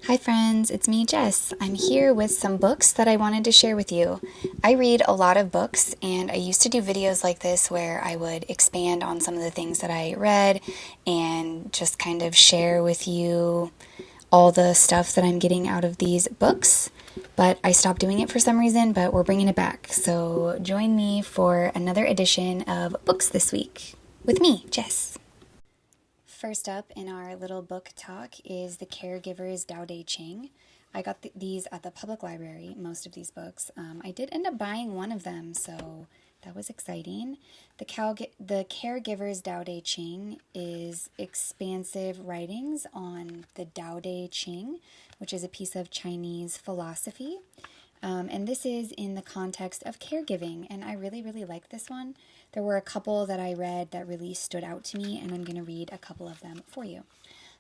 Hi friends, it's me, Jess. I'm here with some books that I wanted to share with you. I read a lot of books, and I used to do videos like this where I would expand on some of the things that I read and just kind of share with you all the stuff that I'm getting out of these books. But I stopped doing it for some reason, but we're bringing it back. So join me for another edition of Books This Week with me, Jess. First up in our little book talk is The Caregiver's Tao Te Ching. I got these at the public library, most of these books. I did end up buying one of them, so that was exciting. The Caregiver's Tao Te Ching is expansive writings on the Tao Te Ching, which is a piece of Chinese philosophy. And this is in the context of caregiving, and I really, really like this one. There were a couple that I read that really stood out to me, and I'm going to read a couple of them for you.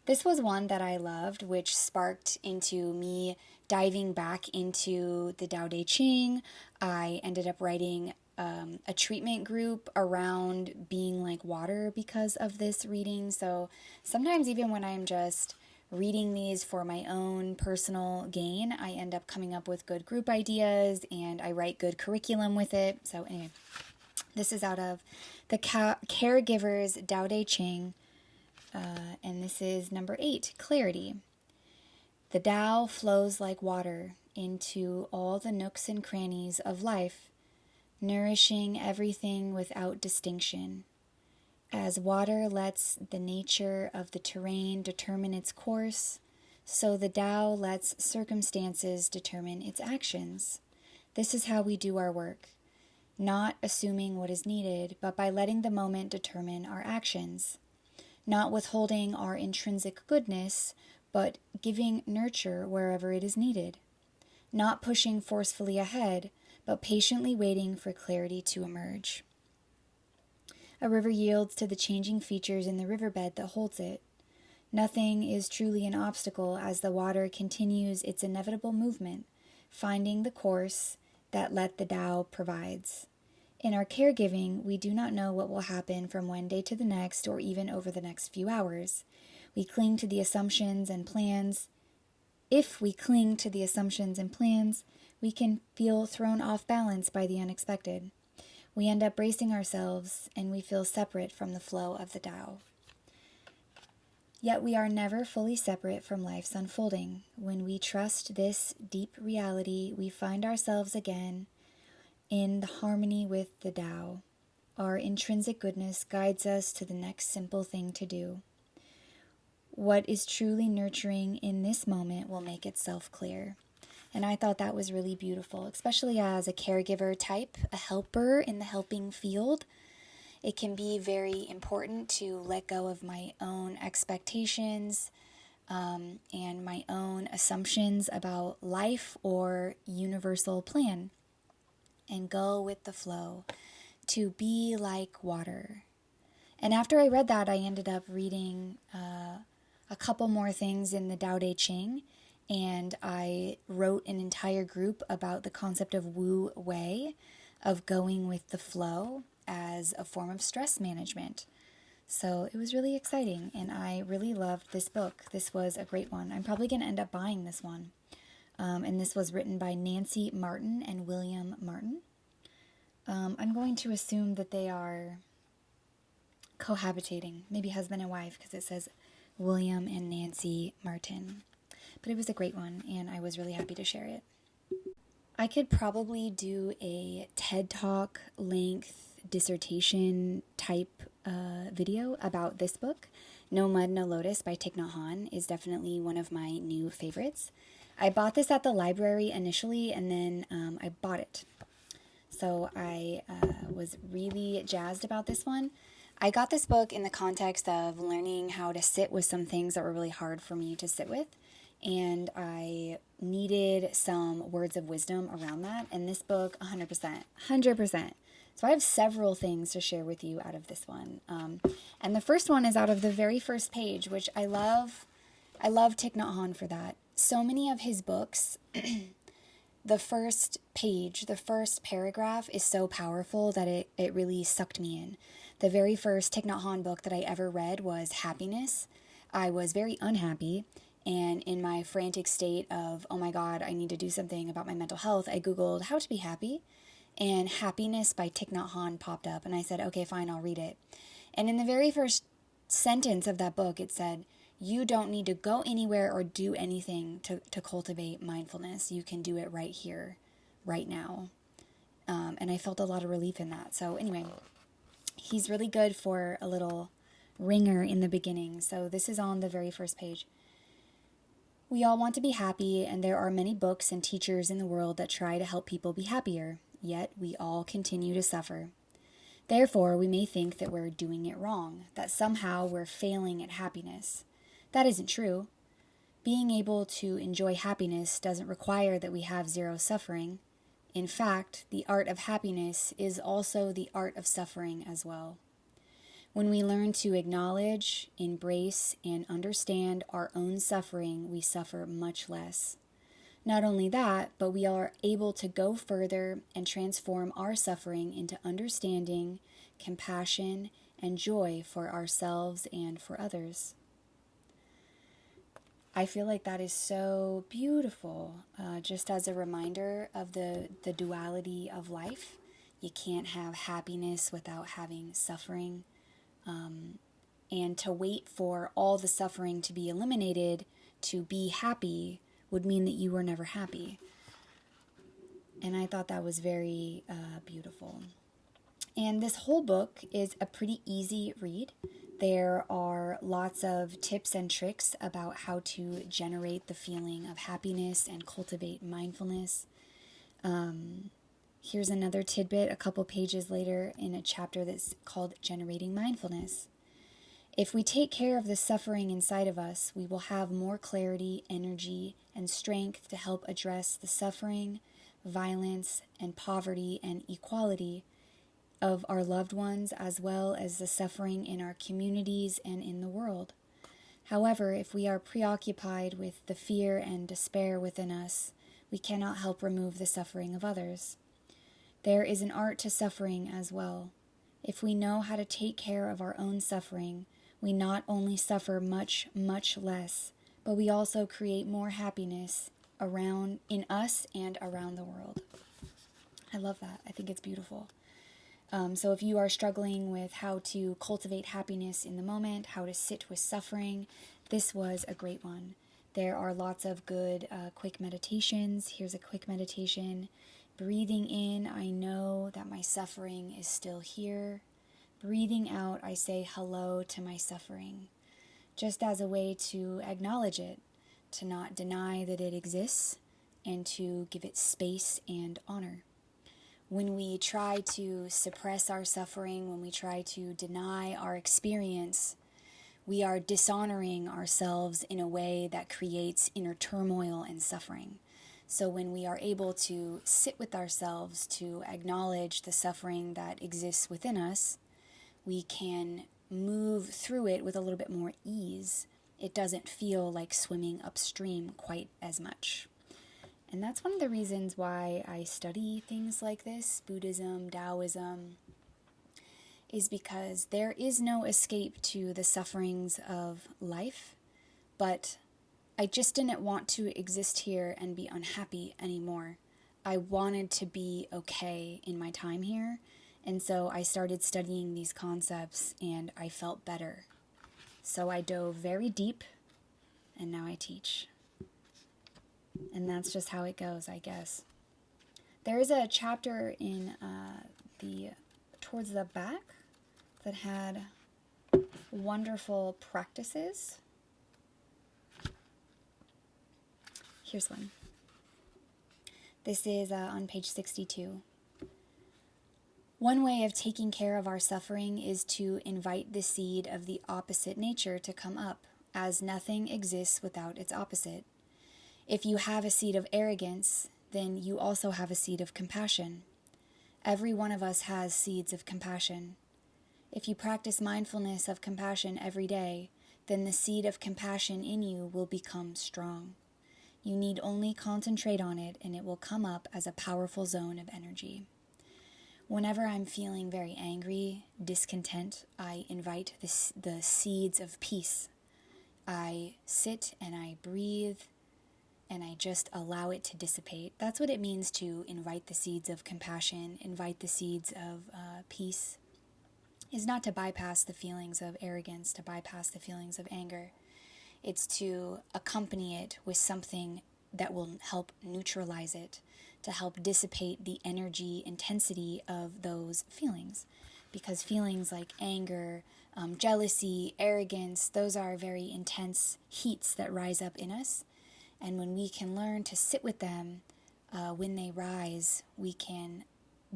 This was one that I loved, which sparked into me diving back into the Tao Te Ching. I ended up writing a treatment group around being like water because of this reading. So sometimes even when I'm just reading these for my own personal gain, I end up coming up with good group ideas and I write good curriculum with it. So anyway, this is out of the Caregiver's Tao Te Ching, and this is number 8, Clarity. The Tao flows like water into all the nooks and crannies of life, nourishing everything without distinction. As water lets the nature of the terrain determine its course, so the Tao lets circumstances determine its actions. This is how we do our work, not assuming what is needed, but by letting the moment determine our actions, not withholding our intrinsic goodness, but giving nurture wherever it is needed, not pushing forcefully ahead, but patiently waiting for clarity to emerge. A river yields to the changing features in the riverbed that holds it. Nothing is truly an obstacle as the water continues its inevitable movement, finding the course that Let the Tao provides. In our caregiving, we do not know what will happen from one day to the next or even over the next few hours. We cling to the assumptions and plans. If we cling to the assumptions and plans, we can feel thrown off balance by the unexpected. We end up bracing ourselves, and we feel separate from the flow of the Tao. Yet we are never fully separate from life's unfolding. When we trust this deep reality, we find ourselves again in the harmony with the Tao. Our intrinsic goodness guides us to the next simple thing to do. What is truly nurturing in this moment will make itself clear. And I thought that was really beautiful, especially as a caregiver type, a helper in the helping field. It can be very important to let go of my own expectations and my own assumptions about life or universal plan and go with the flow, to be like water. And after I read that, I ended up reading a couple more things in the Tao Te Ching, and I wrote an entire group about the concept of Wu Wei, of going with the flow as a form of stress management. So it was really exciting, and I really loved this book. This was a great one. I'm probably going to end up buying this one. And this was written by Nancy Martin and William Martin. I'm going to assume that they are cohabitating, maybe husband and wife, because it says William and Nancy Martin. But it was a great one, and I was really happy to share it. I could probably do a TED Talk length dissertation type video about this book. No Mud, No Lotus by Thich Nhat Hanh is definitely one of my new favorites. I bought this at the library initially, and then I bought it. So I was really jazzed about this one. I got this book in the context of learning how to sit with some things that were really hard for me to sit with. And I needed some words of wisdom around that. And this book, 100%. So I have several things to share with you out of this one. And the first one is out of the very first page, which I love. I love Thich Nhat Hanh for that. So many of his books, the first page, the first paragraph is so powerful that it really sucked me in. The very first Thich Nhat Hanh book that I ever read was Happiness. I was very unhappy, And in my frantic state of, oh my God, I need to do something about my mental health, I Googled how to be happy. And Happiness by Thich Nhat Hanh popped up. And I said, okay, fine, I'll read it. And in the very first sentence of that book, it said, you don't need to go anywhere or do anything to cultivate mindfulness. You can do it right here, right now. And I felt a lot of relief in that. So anyway, he's really good for a little ringer in the beginning. So this is on the very first page. We all want to be happy, and there are many books and teachers in the world that try to help people be happier, yet we all continue to suffer. Therefore, we may think that we're doing it wrong, that somehow we're failing at happiness. That isn't true. Being able to enjoy happiness doesn't require that we have zero suffering. In fact, the art of happiness is also the art of suffering as well. When we learn to acknowledge, embrace, and understand our own suffering, we suffer much less. Not only that, but we are able to go further and transform our suffering into understanding, compassion, and joy for ourselves and for others. I feel like that is so beautiful, just as a reminder of the duality of life. You can't have happiness without having suffering. And to wait for all the suffering to be eliminated to be happy would mean that you were never happy. And I thought that was very beautiful. And this whole book is a pretty easy read. There are lots of tips and tricks about how to generate the feeling of happiness and cultivate mindfulness. Here's another tidbit a couple pages later in a chapter that's called Generating Mindfulness. If we take care of the suffering inside of us, we will have more clarity, energy, and strength to help address the suffering, violence, and poverty and equality of our loved ones, as well as the suffering in our communities and in the world. However, if we are preoccupied with the fear and despair within us, we cannot help remove the suffering of others. There is an art to suffering as well. If we know how to take care of our own suffering, we not only suffer much, much less, but we also create more happiness around in us and around the world. I love that. I think it's beautiful. So if you are struggling with how to cultivate happiness in the moment, how to sit with suffering, this was a great one. There are lots of good quick meditations. Here's a quick meditation. Breathing in, I know that my suffering is still here. Breathing out, I say hello to my suffering, just as a way to acknowledge it, to not deny that it exists, and to give it space and honor. When we try to suppress our suffering, when we try to deny our experience, we are dishonoring ourselves in a way that creates inner turmoil and suffering. So when we are able to sit with ourselves, to acknowledge the suffering that exists within us, we can move through it with a little bit more ease. It doesn't feel like swimming upstream quite as much. And that's one of the reasons why I study things like this, Buddhism, Taoism, is because there is no escape to the sufferings of life, but I just didn't want to exist here and be unhappy anymore. I wanted to be okay in my time here, and so I started studying these concepts and I felt better. So I dove very deep, and now I teach. And that's just how it goes, I guess. There is a chapter in towards the back that had wonderful practices. Here's one. This is on page 62. One way of taking care of our suffering is to invite the seed of the opposite nature to come up, as nothing exists without its opposite. If you have a seed of arrogance, then you also have a seed of compassion. Every one of us has seeds of compassion. If you practice mindfulness of compassion every day, then the seed of compassion in you will become strong. You need only concentrate on it, and it will come up as a powerful zone of energy. Whenever I'm feeling very angry, discontent, I invite the seeds of peace. I sit and I breathe and I just allow it to dissipate. That's what it means to invite the seeds of compassion, invite the seeds of peace, is not to bypass the feelings of arrogance, to bypass the feelings of anger. It's to accompany it with something that will help neutralize it, to help dissipate the energy intensity of those feelings. Because feelings like anger, jealousy, arrogance, those are very intense heats that rise up in us. And when we can learn to sit with them when they rise, we can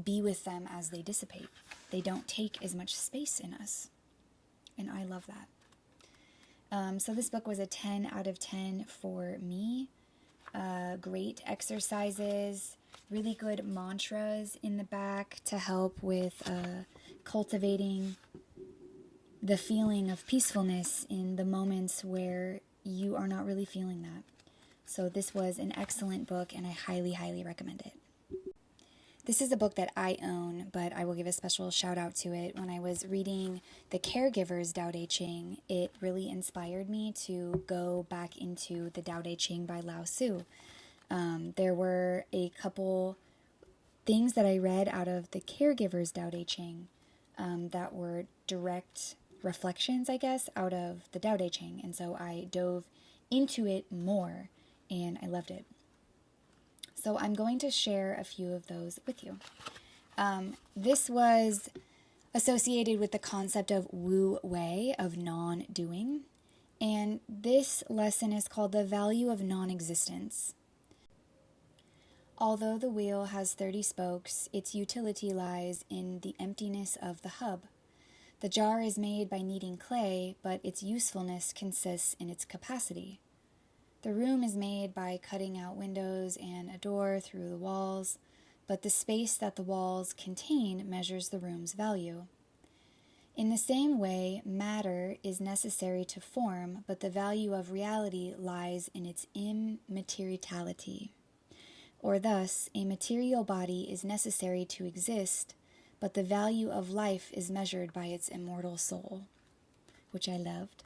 be with them as they dissipate. They don't take as much space in us. And I love that. So this book was a 10 out of 10 for me. Great exercises, really good mantras in the back to help with cultivating the feeling of peacefulness in the moments where you are not really feeling that. So this was an excellent book, and I highly, highly recommend it. This is a book that I own, but I will give a special shout out to it. When I was reading The Caregiver's Tao Te Ching, it really inspired me to go back into the Tao Te Ching by Lao Tzu. There were a couple things that I read out of The Caregiver's Tao Te Ching that were direct reflections, I guess, out of the Tao Te Ching. And so I dove into it more, and I loved it. So I'm going to share a few of those with you. This was associated with the concept of Wu Wei, of non-doing. And this lesson is called The Value of Non-Existence. Although the wheel has 30 spokes, its utility lies in the emptiness of the hub. The jar is made by kneading clay, but its usefulness consists in its capacity. The room is made by cutting out windows and a door through the walls, but the space that the walls contain measures the room's value. In the same way, matter is necessary to form, but the value of reality lies in its immateriality. Or thus, a material body is necessary to exist, but the value of life is measured by its immortal soul, which I loved.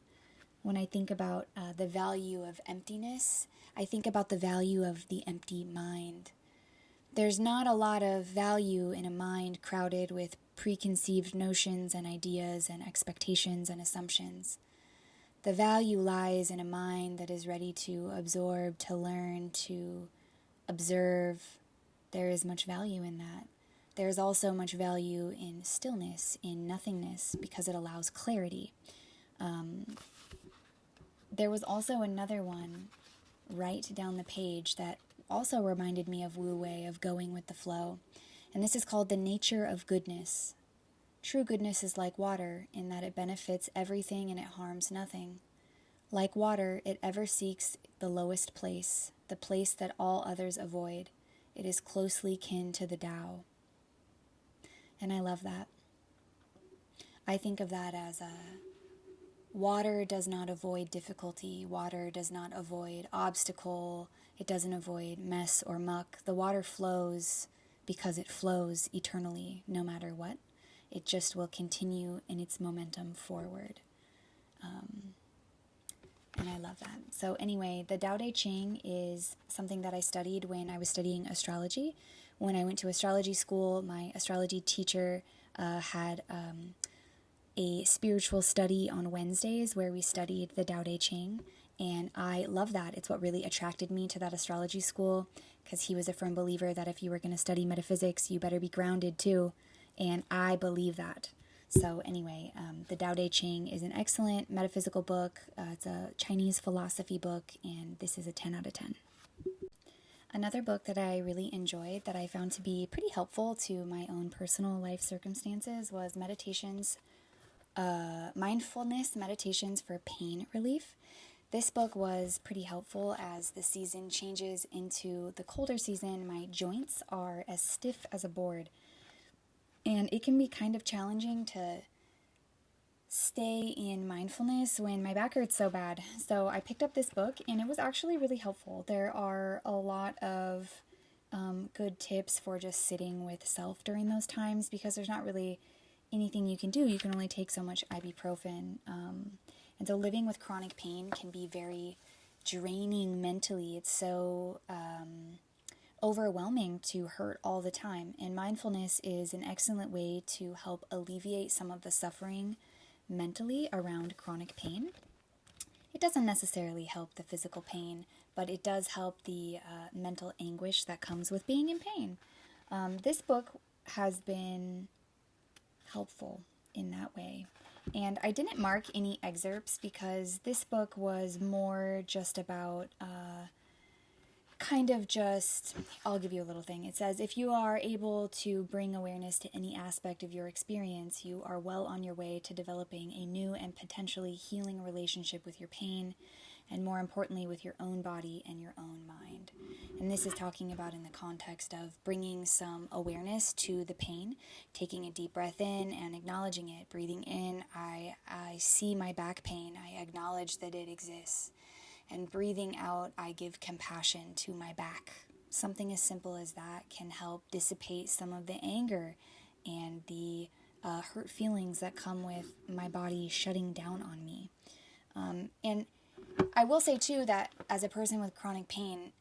When I think about the value of emptiness, I think about the value of the empty mind. There's not a lot of value in a mind crowded with preconceived notions and ideas and expectations and assumptions. The value lies in a mind that is ready to absorb, to learn, to observe. There is much value in that. There is also much value in stillness, in nothingness, because it allows clarity. There was also another one right down the page that also reminded me of Wu Wei, of going with the flow. And this is called The Nature of Goodness. True goodness is like water, in that it benefits everything and it harms nothing. Like water, it ever seeks the lowest place, the place that all others avoid. It is closely kin to the Tao. And I love that. I think of that as water does not avoid difficulty. Water does not avoid obstacle. It doesn't avoid mess or muck. The water flows because it flows eternally, no matter what. It just will continue in its momentum forward. And I love that. So anyway, the Tao Te Ching is something that I studied when I was studying astrology. When I went to astrology school, my astrology teacher had a spiritual study on Wednesdays where we studied the Tao Te Ching, and I love that. It's what really attracted me to that astrology school, because he was a firm believer that if you were going to study metaphysics, you better be grounded too, and I believe that. So anyway, the Tao Te Ching is an excellent metaphysical book. It's a Chinese philosophy book, and this is a 10 out of 10. Another book that I really enjoyed, that I found to be pretty helpful to my own personal life circumstances, was Mindfulness Meditations for Pain Relief. This book was pretty helpful as the season changes into the colder season. My joints are as stiff as a board, and it can be kind of challenging to stay in mindfulness when my back hurts so bad. So I picked up this book, and it was actually really helpful. There are a lot of good tips for just sitting with self during those times, because there's not really anything you can do. You can only take so much ibuprofen. And And so living with chronic pain can be very draining mentally. It's so overwhelming to hurt all the time. And mindfulness is an excellent way to help alleviate some of the suffering mentally around chronic pain. It doesn't necessarily help the physical pain, but it does help the mental anguish that comes with being in pain. This book has been helpful in that way. And I didn't mark any excerpts because this book was more just about I'll give you a little thing. It says, if you are able to bring awareness to any aspect of your experience, you are well on your way to developing a new and potentially healing relationship with your pain, and more importantly, with your own body and your own mind. And this is talking about in the context of bringing some awareness to the pain, taking a deep breath in and acknowledging it. Breathing in, I see my back pain. I acknowledge that it exists. And breathing out, I give compassion to my back. Something as simple as that can help dissipate some of the anger and the hurt feelings that come with my body shutting down on me. And I will say, too, that as a person with chronic pain,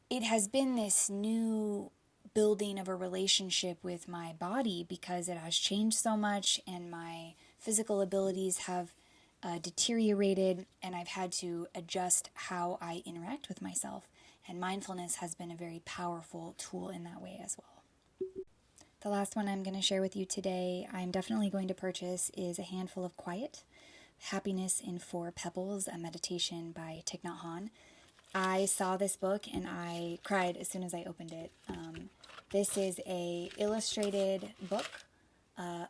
it has been this new building of a relationship with my body because it has changed so much and my physical abilities have deteriorated, and I've had to adjust how I interact with myself. And mindfulness has been a very powerful tool in that way as well. The last one I'm going to share with you today, I'm definitely going to purchase, is A Handful of Quiet, Happiness in 4 Pebbles, a meditation by Thich Nhat Hanh. I saw this book and I cried as soon as I opened it. This is a illustrated book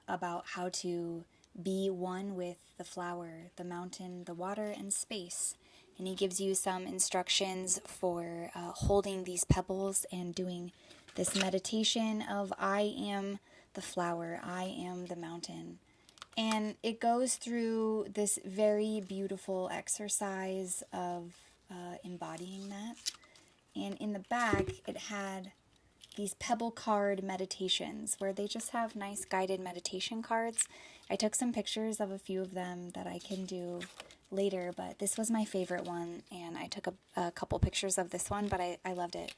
about how to be one with the flower, the mountain, the water, and space. And he gives you some instructions for holding these pebbles and doing this meditation of I am the flower, I am the mountain. And it goes through this very beautiful exercise of embodying that. And in the back, it had these pebble card meditations where they just have nice guided meditation cards. I took some pictures of a few of them that I can do later, but this was my favorite one, and I took a couple pictures of this one, but I loved it.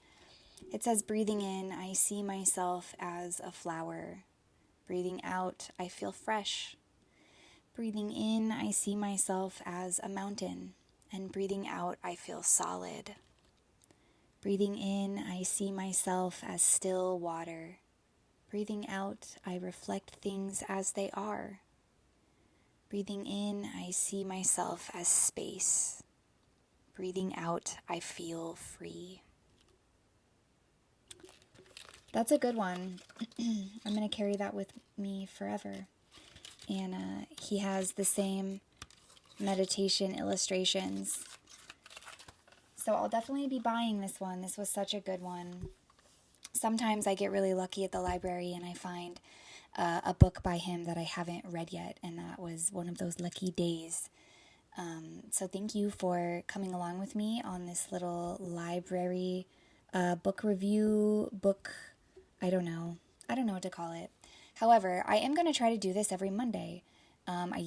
It says, breathing in, I see myself as a flower. Breathing out, I feel fresh. Breathing in, I see myself as a mountain, and breathing out, I feel solid. Breathing in, I see myself as still water. Breathing out, I reflect things as they are. Breathing in, I see myself as space. Breathing out, I feel free. That's a good one. I'm going to carry that with me forever. And he has the same meditation illustrations. So I'll definitely be buying this one. This was such a good one. Sometimes I get really lucky at the library and I find a book by him that I haven't read yet, and that was one of those lucky days. So thank you for coming along with me on this little library book review, I don't know what to call it. However, I am going to try to do this every Monday. I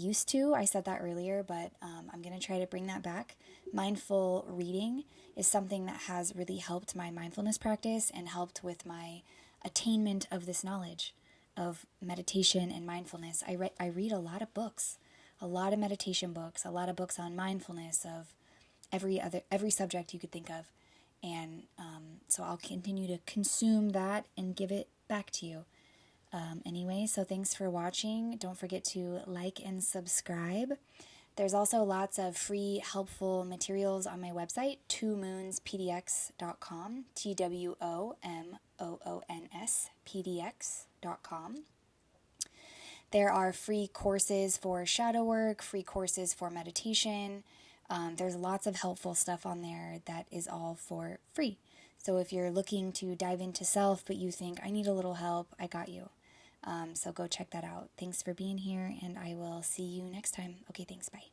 said that earlier, but I'm going to try to bring that back. Mindful reading is something that has really helped my mindfulness practice and helped with my attainment of this knowledge of meditation and mindfulness. I read a lot of books, a lot of meditation books, a lot of books on mindfulness of every subject you could think of. And so I'll continue to consume that and give it back to you. Anyway, so thanks for watching. Don't forget to like and subscribe. There's also lots of free, helpful materials on my website, twomoonspdx.com, TWOMOONSPDX.com. There are free courses for shadow work, free courses for meditation. There's lots of helpful stuff on there that is all for free. So if you're looking to dive into self, but you think, I need a little help, I got you. So go check that out. Thanks for being here, and I will see you next time. Okay, thanks. Bye.